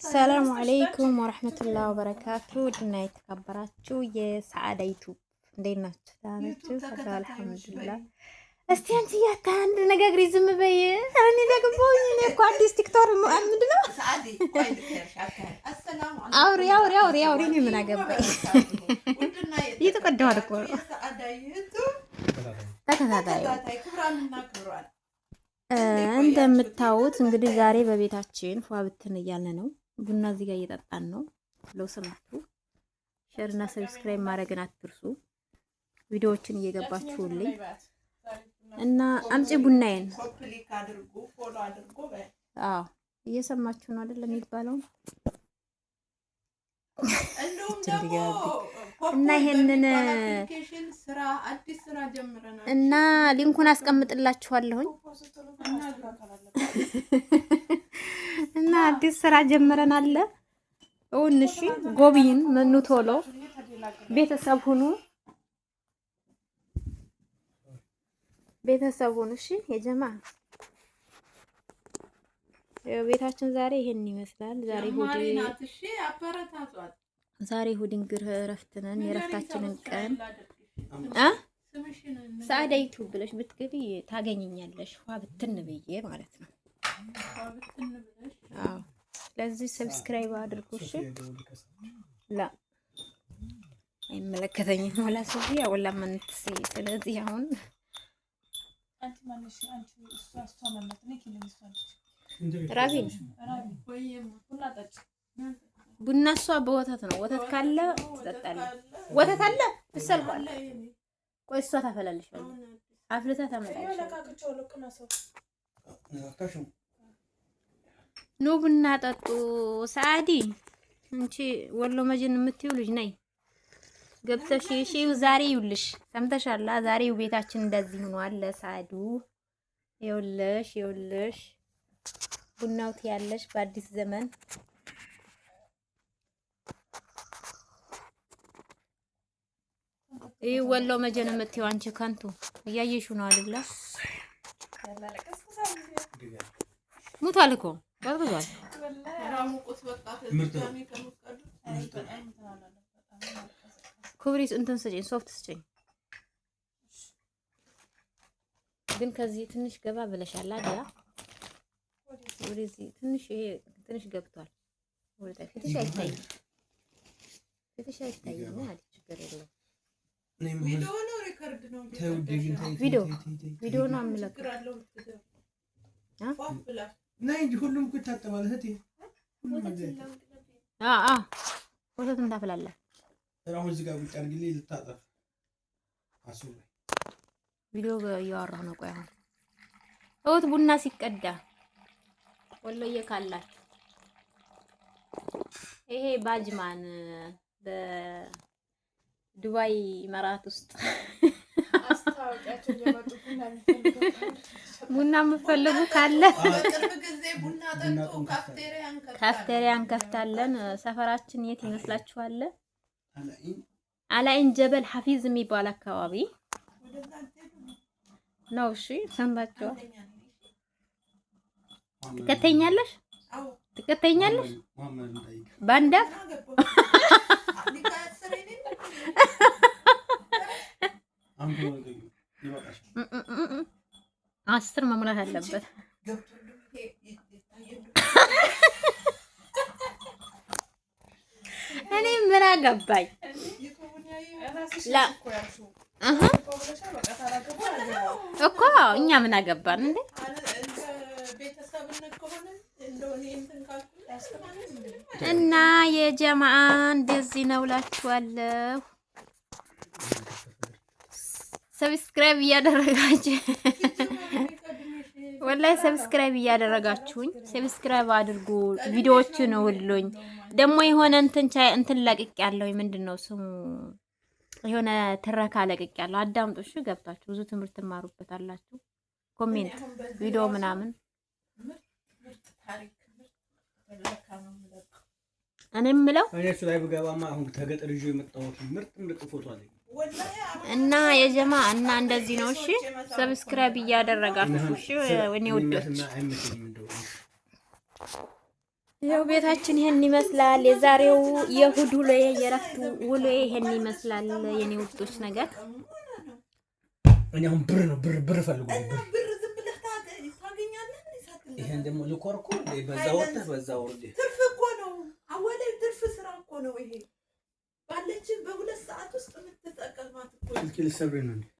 ሰላም አለይኩም ወራህመቱላሂ ወበረካቱ። ድና የተከበራችሁ የሰዓዳ ዩቲዩብ እንዴት ናችሁ? ታናችሁ ፈታ አልሐምዱሊላህ። እስቲ አንቺ ያታ አንድ ነገር ዝም በይ። እኔ ደግሞ እኔ እኮ አዲስ ቲክቶክ ምንድነው? አውሪ እኔ ምን አገባኝ? እየተቀዳሁ እኮ ነው። ተከታታይ እንደምታዩት እንግዲህ ዛሬ በቤታችን ፏ ብትን እያልን ነው። ቡና እዚህ ጋር እየጠጣን ነው። ለው ስራቱ ሼር እና ሰብስክራይብ ማድረግን አትርሱ። ቪዲዮዎችን እየገባችሁልኝ እና አምጪ ቡናዬን። አዎ እየሰማችሁ ነው አይደል የሚባለው? እና ይሄንን እና ሊንኩን አስቀምጥላችኋለሁኝ። እና አዲስ ስራ ጀምረናል። እሺ ጎብይን መኑ ቶሎ ቤተሰብ ሁኑ። እሺ የጀማ ቤታችን ዛሬ ይሄን ይመስላል። ዛሬ እሑድ እንግዲህ እረፍት ነን። የእረፍታችንን ቀን ሰዓዳ ዩቲዩብ ብለሽ ብትገቢ ታገኘኛለሽ። ዋ ብትን ብዬ ማለት ነው። አዎ ስለዚህ ሰብስክራይብ አድርጉ። እሺ ላ አይመለከተኝም ወላ ሶፊያ ወላ መንትሲ። ስለዚህ አሁን ራቢን ቡና እሷ በወተት ነው። ወተት ካለ ትጠጣለህ። ወተት አለ ትሰልቋል። ቆይ እሷ ታፈላልሻለች። አፍልታ ታመጣለች። ኑ ቡና ጠጡ። ሰዓዲ እንቺ ወሎ መጅን የምትይው ልጅ ነይ ገብተሽ እሺ። ዛሬ ይውልሽ ሰምተሻላ። ዛሬው ቤታችን እንደዚህ ሆኗል። ሰዓዱ ይውልሽ ቡናው ትያለሽ በአዲስ ዘመን ይህ ወሎ መጀን የምትይው አንቺ ከንቱ እያየሽው ነው አይደለ? ሙቷል እኮ ወርዷል። ኩብሪስ እንትን ስጪኝ፣ ሶፍት ስጪኝ። ግን ከዚህ ትንሽ ገባ ብለሻል አይደል? ወደዚህ ትንሽ ይሄ ትንሽ ገብቷል። ወደ ፊትሽ አይታይም ማለት ችግር የለውም። ቪዲዮ ነው የምለቀው። ሁሉም እኮ ይታጠባል እህቴ። ወተት እንዳፈላለህ አሁን እዚህ ጋር ቁጭ አድርጊልኝ ልታጠብ። ቪዲዮ እያወራሁ ነው። ቆይ አሁን እውት ቡና ሲቀዳ ወሎዬ ካላችሁ ይሄ ባጅማን ዱባይ ኢማራት ውስጥ ቡና የምትፈልጉ ካለ ካፍቴሪያ እንከፍታለን። ሰፈራችን የት ይመስላችኋል? አላኢን ጀበል ሐፊዝ የሚባል አካባቢ ነው። እሺ ሰምታችኋል። ትከተኛለሽ ባንዳ አስር መሙላት አለበት። እኔ ምን አገባኝ? እኮ እኛ ምን አገባን እንዴ? እና የጀማአ እንደዚህ ነው እላችኋለሁ። ሰብስክራይብ እያደረጋችሁ ወላሂ ሰብስክራይብ እያደረጋችሁኝ ሰብስክራይብ አድርጉ። ቪዲዮዎችን ሁሉኝ ደግሞ የሆነ እንትን ለቅቅ ያለው ምንድነው ስሙ? የሆነ ትረካ ለቅቅ ያለው አዳምጡ። እሺ ገብታችሁ ብዙ ትምህርት ትማሩበታላችሁ። ኮሜንት ቪዲዮ ምናምን እኔ የምለው እሱ ላይ ብገባማ አሁን ተገጠር ይዤ የመጣሁት ምርጥ ፎቶ አለኝ እና የጀማ እና እንደዚህ ነው። እሺ ሰብስክራይብ እያደረጋችሁ እሺ ወኔ ውዶች ያው ቤታችን ይሄን ይመስላል። የዛሬው የእሑድ ውሎዬ የረፍት ውሎዬ ይሄን ይመስላል። የኔ ውዶች ነገር እኔ አሁን ብር ፈልጉልኝ ብር ዝም ብለህ ታገኛለህ። ይሄን ደግሞ ልኮርኩ በዛ ወጣ በዛ ወርዴ ትርፍ እኮ ነው። አወለ ትርፍ ስራ እኮ ነው ይሄ ባለችን በ2 ሰዓት ውስጥ የምትጠቀማት እኮ ልሰብር ነው።